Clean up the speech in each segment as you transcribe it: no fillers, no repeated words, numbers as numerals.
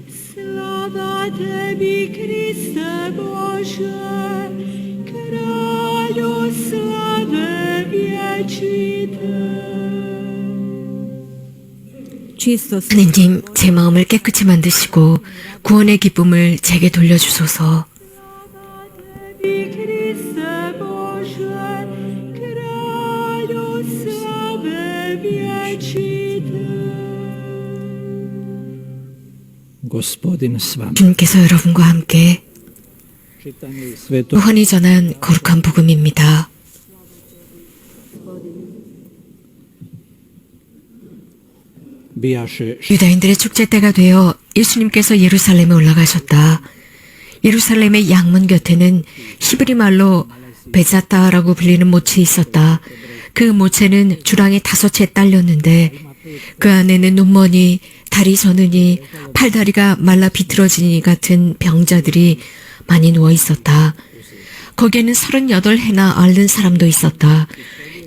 Sláva Tebi, Kriste Bože, Kráľu slave viečité. 하느님, 제 마음을 깨끗이 만드시고 구원의 기쁨을 제게 돌려주소서. Tebi, Kriste Bože, Kráľu slave viečité. Gospodin s vami. 주님께서 여러분과 함께 Čitanje iz Svetog 요한이 전한 거룩한 복음입니다. bijaše 유다인들의 축제 때가 되어 예수님께서 예루살렘에 올라가셨다. 예루살렘의 양문 곁에는 히브리 말로 베자타라고 불리는 모치 있었다. 그 모체는 주랑이 5채 딸렸는데 그 안에는 눈머니, 다리 저느니, 팔다리가 말라 비틀어지니 같은 병자들이 많이 누워 있었다. 거기에는 38해나 앓는 사람도 있었다.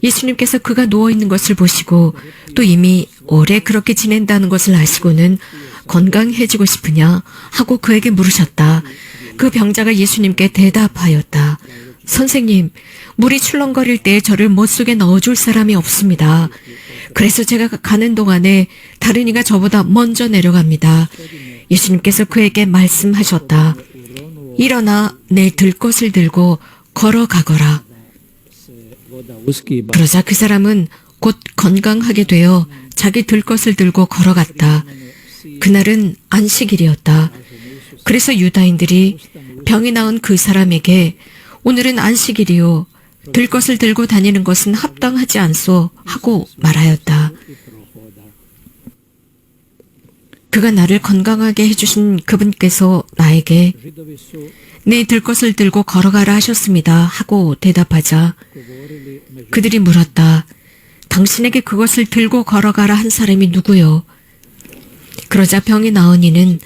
예수님께서 그가 누워있는 것을 보시고 또 이미 오래 그렇게 지낸다는 것을 아시고는 건강해지고 싶으냐 하고 그에게 물으셨다. 그 병자가 예수님께 대답하였다. 선생님, 물이 출렁거릴 때 저를 못 속에 넣어줄 사람이 없습니다. 그래서 제가 가는 동안에 다른 이가 저보다 먼저 내려갑니다. 예수님께서 그에게 말씀하셨다. 일어나 내 들것을 들고 걸어가거라. voda uskiba. 그러자 그 사람은 곧 건강하게 되어 자기 들것을 들고 걸어갔다. 그날은 안식일이었다. 그래서 유다인들이 병이 나은 그 사람에게 오늘은 안식일이요. 들것을 들고 다니는 것은 합당하지 않소 하고 말하였다. 그가 나를 건강하게 해주신 그분께서 나에게 Židovi su 내 들것을 들고 걸어가라 하셨습니다 하고 대답하자 govorili među 그들이 물었다. 당신에게 그것을 들고 걸어가라 한 사람이 누구요? 그러자 병이 나은 이는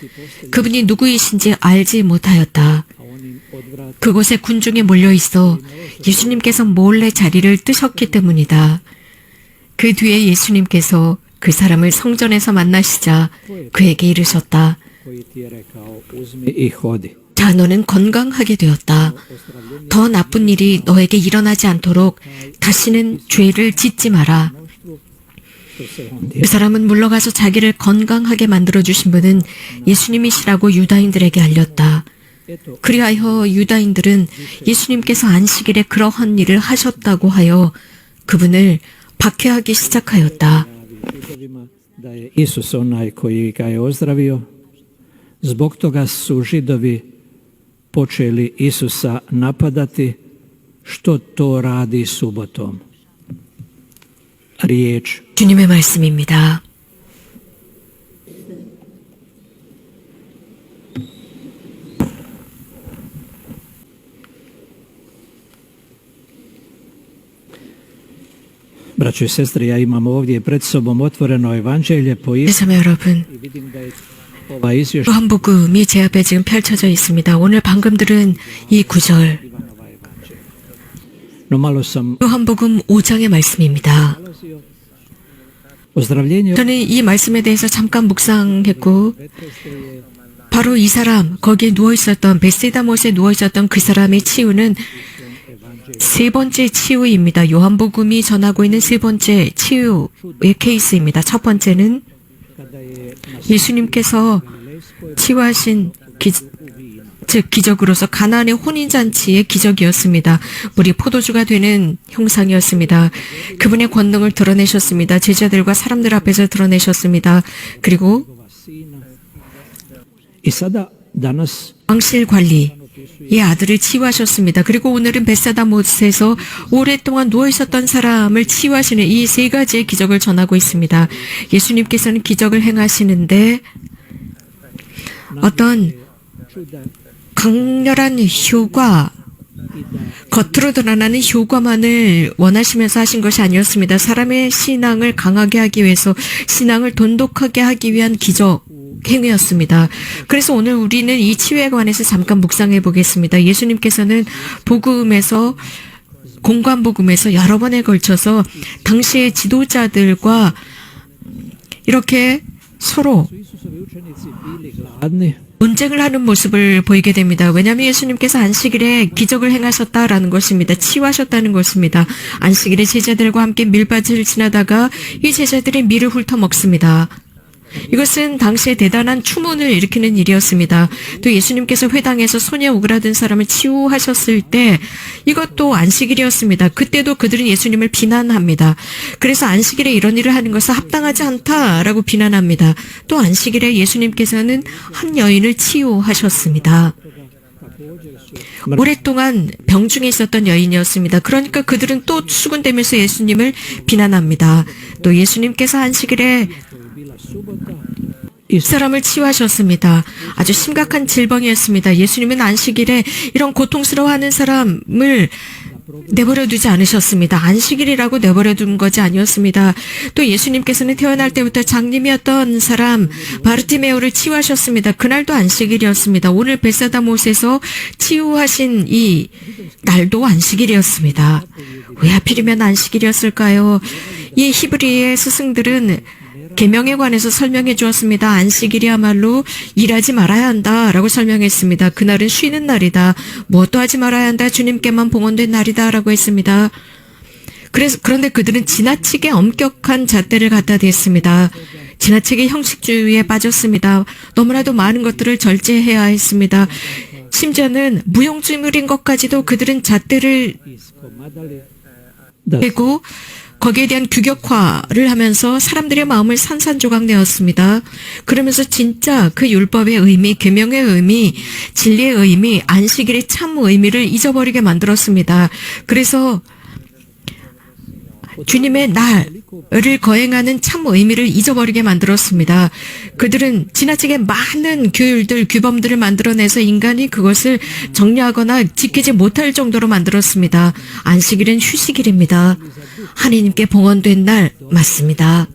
그분이 누구이신지 알지 못하였다. a onim odvrat 그곳에 군중이 몰려 있어 예수님께서 몰래 자리를 뜨셨기 때문이다. 그 뒤에 예수님께서 그 사람을 성전에서 만나시자 그에게 이르셨다. koji ti je rekao uzmi i hodi. 자, 너는 건강하게 되었다. 더 나쁜 일이 너에게 일어나지 않도록 다시는 죄를 짓지 마라. Što se on 그 사람은 물러가서 자기를 건강하게 만들어주신 분은 예수님이시라고 유다인들에게 알렸다. eto 그리하여 유다인들은 예수님께서 안식일에 그러한 일을 하셨다고 하여 그분을 박해하기 시작하였다. Židovima da je Isus onaj koji ga je ozdravio. Zbog toga su Židovi počeli Isusa napadati što to radi subotom. Riječ 주님의 말씀입니다. Braćo i sestre, ja imam ovdje pred sobom otvoreno evanđelje po Isusu 예수님 여러분, i vidim da je ova izvješća 요한복음이 제 앞에 지금 펼쳐져 있습니다. 오늘 방금 들은 이 구절, Ivanova evanđelja. No malo sam 요한복음 5장의 말씀입니다. nalazio ozdravljenje 저는 이 말씀에 대해서 잠깐 묵상했고 Betesde je 바로 이 사람, 거기에 누워있었던 베세다 못에 누워있었던 그 사람의 치유는 세 번째 치유입니다. 요한복음이 전하고 있는 세 번째 치유의 케이스입니다. 첫 번째는 kada je na 예수님께서 Galilejskoj 치유하신 즉 기적으로서 가나안의 혼인잔치의 기적이었습니다. 물이 포도주가 되는 형상이었습니다. 그분의 권능을 드러내셨습니다. 제자들과 사람들 앞에서 드러내셨습니다. 그리고 njegova sina. I sada danas 왕실 관리의 아들을 치유하셨습니다. 그리고 오늘은 베사다 못에서 오랫동안 누워있었던 사람을 치유하시는 이 세 가지의 기적을 전하고 있습니다. 예수님께서는 기적을 행하시는데 어떤 čuda 강렬한 효과, 겉으로 드러나는 효과만을 원하시면서 하신 것이 아니었습니다. 사람의 신앙을 강하게 하기 위해서, 신앙을 돈독하게 하기 위한 기적 행위였습니다. 그래서 오늘 우리는 이 치유에 관해서 잠깐 묵상해 보겠습니다. 예수님께서는 복음에서, 공관복음에서 여러 번에 걸쳐서 당시의 지도자들과 이렇게 서로 Isusovi učenici bili gladni, 논쟁을 하는 모습을 보이게 됩니다. 왜냐하면 예수님께서 안식일에 기적을 행하셨다라는 것입니다. 치유하셨다는 것입니다. 안식일에 제자들과 함께 밀밭을 지나다가 이 제자들이 밀을 훑어 먹습니다. 이것은 당시에 대단한 추문을 일으키는 일이었습니다. 또 예수님께서 회당에서 손에 오그라든 사람을 치유하셨을 때 이것도 안식일이었습니다. 그때도 그들은 예수님을 비난합니다. 그래서 안식일에 이런 일을 하는 것은 합당하지 않다라고 비난합니다. 또 안식일에 예수님께서는 한 여인을 치유하셨습니다. 오랫동안 병중에 있었던 여인이었습니다. 그러니까 그들은 또 수군대면서 예수님을 비난합니다. 또 예수님께서 안식일에 bila subota, 이 사람을 치유하셨습니다. 아주 심각한 질병이었습니다. 예수님은 안식일에 이런 고통스러워하는 사람을 내버려 두지 않으셨습니다. 안식일이라고 내버려 둔 것이 아니었습니다. 또 예수님께서는 태어날 때부터 장님이었던 사람 바르티메오를 치유하셨습니다. 그날도 안식일이었습니다. 오늘 벳사다 못에서 치유하신 이 날도 안식일이었습니다. 왜 하필이면 안식일이었을까요? 이 히브리의 스승들은 계명에 관해서 설명해 주었습니다. 안식일이야말로 일하지 말아야 한다라고 설명했습니다. 그날은 쉬는 날이다. 무엇도 하지 말아야 한다. 주님께만 봉헌된 날이다라고 했습니다. 그런데 그들은 지나치게 엄격한 잣대를 갖다 댔습니다. 지나치게 형식주의에 빠졌습니다. 너무나도 많은 것들을 절제해야 했습니다. 심지어는 무용지물인 것까지도 그들은 잣대를 iskomadali da 그리고 거기에 대한 규격화를 하면서 사람들의 마음을 산산조각내었습니다. 그러면서 진짜 그 율법의 의미, 계명의 의미, 진리의 의미, 안식일의 참 의미를 잊어버리게 만들었습니다. 그래서 주님의 날을 거행하는 참 의미를 잊어버리게 만들었습니다. 그들은 지나치게 많은 규율들, 규범들을 만들어내서 인간이 그것을 정리하거나 지키지 못할 정도로 만들었습니다. 안식일은 휴식일입니다. 하나님께 봉헌된 날 맞습니다.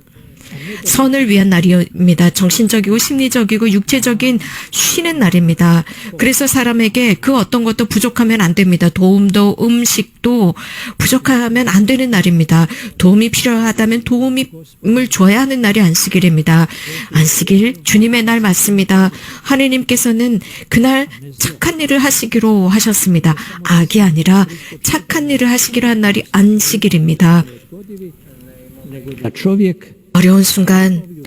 선을 위한 날입니다. 정신적이고 심리적이고 육체적인 쉬는 날입니다. 그래서 사람에게 그 어떤 것도 부족하면 안 됩니다. 도움도 음식도 부족하면 안 되는 날입니다. 도움이 필요하다면 도움을 줘야 하는 날이 안식일입니다. 안식일 주님의 날 맞습니다. 하느님께서는 그날 착한 일을 하시기로 하셨습니다. 악이 아니라 착한 일을 하시기로 한 날이 안식일입니다. godivi, nego da čovjek 어려운 순간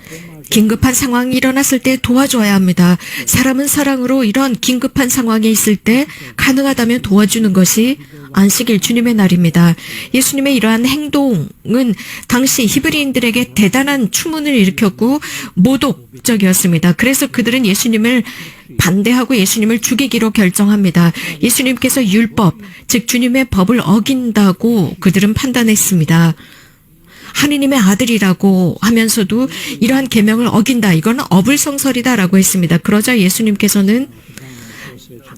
긴급한 상황이 일어났을 때 도와줘야 합니다. 사람은 사랑으로 이런 긴급한 상황에 있을 때 가능하다면 도와주는 것이 안식일 주님의 날입니다. 예수님의 이러한 행동은 당시 히브리인들에게 대단한 추문을 일으켰고 모독적이었습니다. 그래서 그들은 예수님을 반대하고 예수님을 죽이기로 결정합니다. 예수님께서 율법, 즉 주님의 법을 어긴다고 그들은 판단했습니다. 하느님의 아들이라고 하면서도 이러한 계명을 어긴다. 이거는 어불성설이다라고 했습니다. 그러자 예수님께서는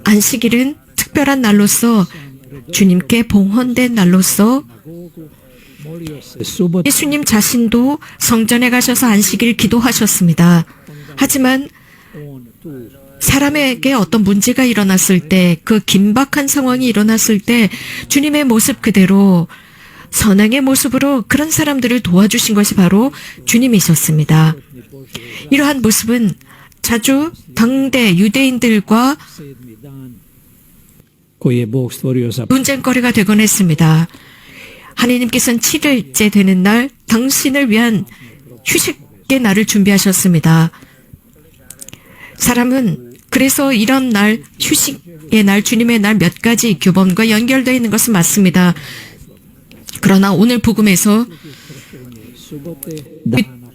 안식일은 특별한 날로서 주님께 봉헌된 날로서 molio se subota 예수님 자신도 성전에 가셔서 안식일 기도하셨습니다. 하지만 on tu 사람에게 어떤 문제가 일어났을 때, 그 긴박한 상황이 일어났을 때 주님의 모습 그대로 선행의 모습으로 그런 사람들을 도와주신 것이 바로 주님이셨습니다. 이러한 모습은 자주 당대 유대인들과 sedmi dan koji je Bog stvorio za 논쟁거리가 되곤 했습니다. 하나님께서는 7일째 되는 날 당신을 위한 휴식의 날을 준비하셨습니다. 사람은 그래서 이런 날, 휴식의 날, 주님의 날 몇 가지 규범과 연결되어 있는 것은 맞습니다. 그러나 오늘 복음에서 subote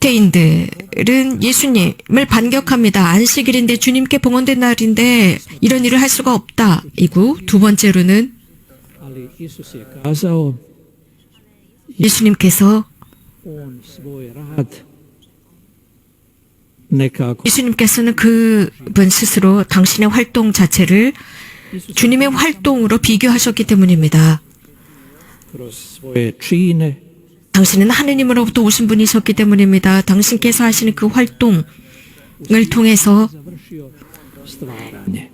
유대인들은 예수님을 반격합니다. 안식일인데 주님께 봉헌된 날인데 이런 일을 할 수가 없다. 이고 두 번째로는 ali Isus je kazao 예수님께서 on svoj rad nekako 예수님께서는 그분 스스로 당신의 활동 자체를 주님의 활동으로 비교하셨기 때문입니다. kroz svoje čine 당신은 하느님으로부터 오신 분이셨기 때문입니다. 당신께서 하시는 그 활동을 통해서 završio stvaranje.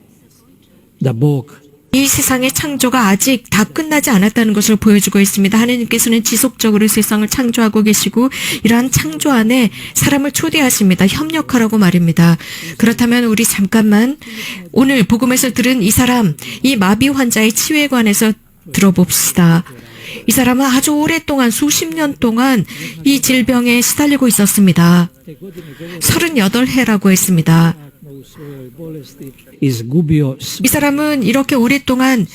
Da Bog 이 세상의 창조가 아직 다 끝나지 않았다는 것을 보여주고 있습니다. 하나님께서는 지속적으로 세상을 창조하고 계시고 이러한 창조 안에 사람을 초대하십니다. 협력하라고 말입니다. 그렇다면 우리 잠깐만 오늘 복음에서 들은 이 사람, 이 마비 환자의 치유에 관해서 들어봅시다. 이 사람은 아주 오랫동안 수십 년 동안 이 질병에 시달리고 있었습니다. 38해라고 했습니다. izgubio 이 사람은 이렇게 오랫동안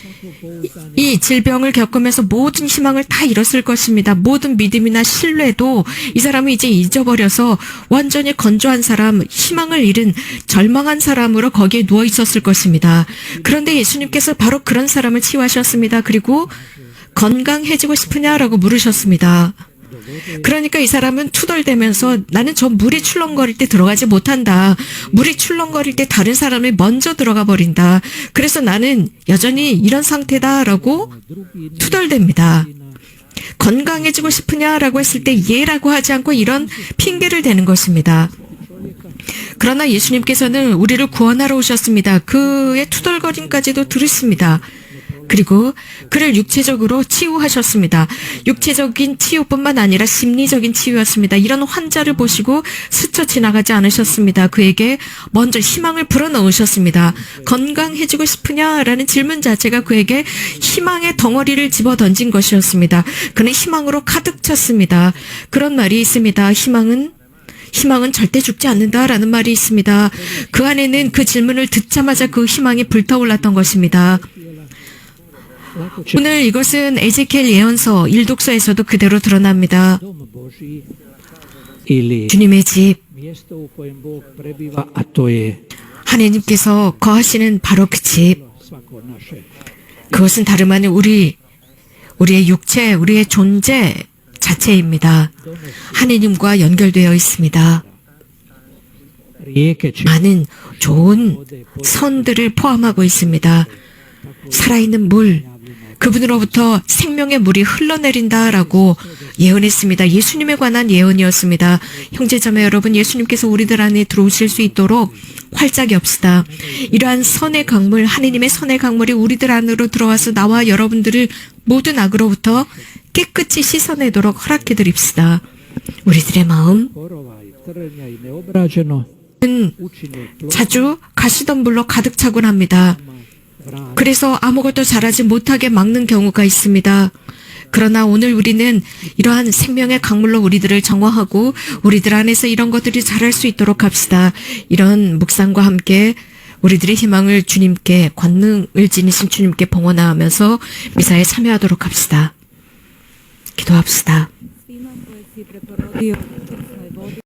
이 질병을 겪으면서 모든 희망을 다 잃었을 것입니다. 모든 믿음이나 신뢰도 이 사람은 이제 잊어버려서 완전히 건조한 사람, 희망을 잃은 절망한 사람으로 거기에 누워 있었을 것입니다. 그런데 예수님께서 바로 그런 사람을 치유하셨습니다. 그리고 건강해지고 싶으냐라고 물으셨습니다. 그러니까 이 사람은 투덜대면서 나는 저 물이 출렁거릴 때 들어가지 못한다. 물이 출렁거릴 때 다른 사람이 먼저 들어가 버린다. 그래서 나는 여전히 이런 상태다라고 투덜댑니다. 건강해지고 싶으냐라고 했을 때 예라고 하지 않고 이런 핑계를 대는 것입니다. 그러나 예수님께서는 우리를 구원하러 오셨습니다. 그의 투덜거림까지도 들으십니다. 그리고 그를 육체적으로 치유하셨습니다. 육체적인 치유뿐만 아니라 심리적인 치유였습니다. 이런 환자를 보시고 스쳐 지나가지 않으셨습니다. 그에게 먼저 희망을 불어넣으셨습니다. 건강해지고 싶으냐라는 질문 자체가 그에게 희망의 덩어리를 집어던진 것이었습니다. 그는 희망으로 가득 찼습니다. 그런 말이 있습니다. 희망은 절대 죽지 않는다라는 말이 있습니다. 그 안에는 그 질문을 듣자마자 그 희망이 불타올랐던 것입니다. 오늘 이것은 에제키엘 예언서 1독서에서도 그대로 드러납니다. ili 주님의 집, mjesto u kojem Bog prebiva, a to je 하나님께서 거하시는 바로 그 집, svako naše 그것은 다름 아닌 우리의 육체, 우리의 존재 자체입니다. 하나님과 연결되어 있습니다. rijeke će 많은 좋은 선들을 포함하고 있습니다. 살아있는 물, 그분으로부터 생명의 물이 흘러내린다라고 예언했습니다. 예수님에 관한 예언이었습니다. 형제자매 여러분, 예수님께서 우리들 안에 들어오실 수 있도록 활짝 엽시다. 이러한 선의 강물, 하느님의 선의 강물이 우리들 안으로 들어와서 나와 여러분들을 모든 악으로부터 깨끗이 씻어내도록 허락해 드립시다. 우리들의 마음 korova i trnja i neobrađeno 은 učine 자주 가시덤불로 가득 차곤 합니다. 그래서 아무것도 잘하지 못하게 막는 경우가 있습니다. 그러나 오늘 우리는 이러한 생명의 강물로 우리들을 정화하고 우리들 안에서 이런 것들이 자랄 수 있도록 합시다. 이런 묵상과 함께 우리들의 희망을 주님께, 권능을 지니신 주님께 봉헌하면서 미사에 참여하도록 합시다. 기도합시다. Sina koje si preporodio u turskoj vodi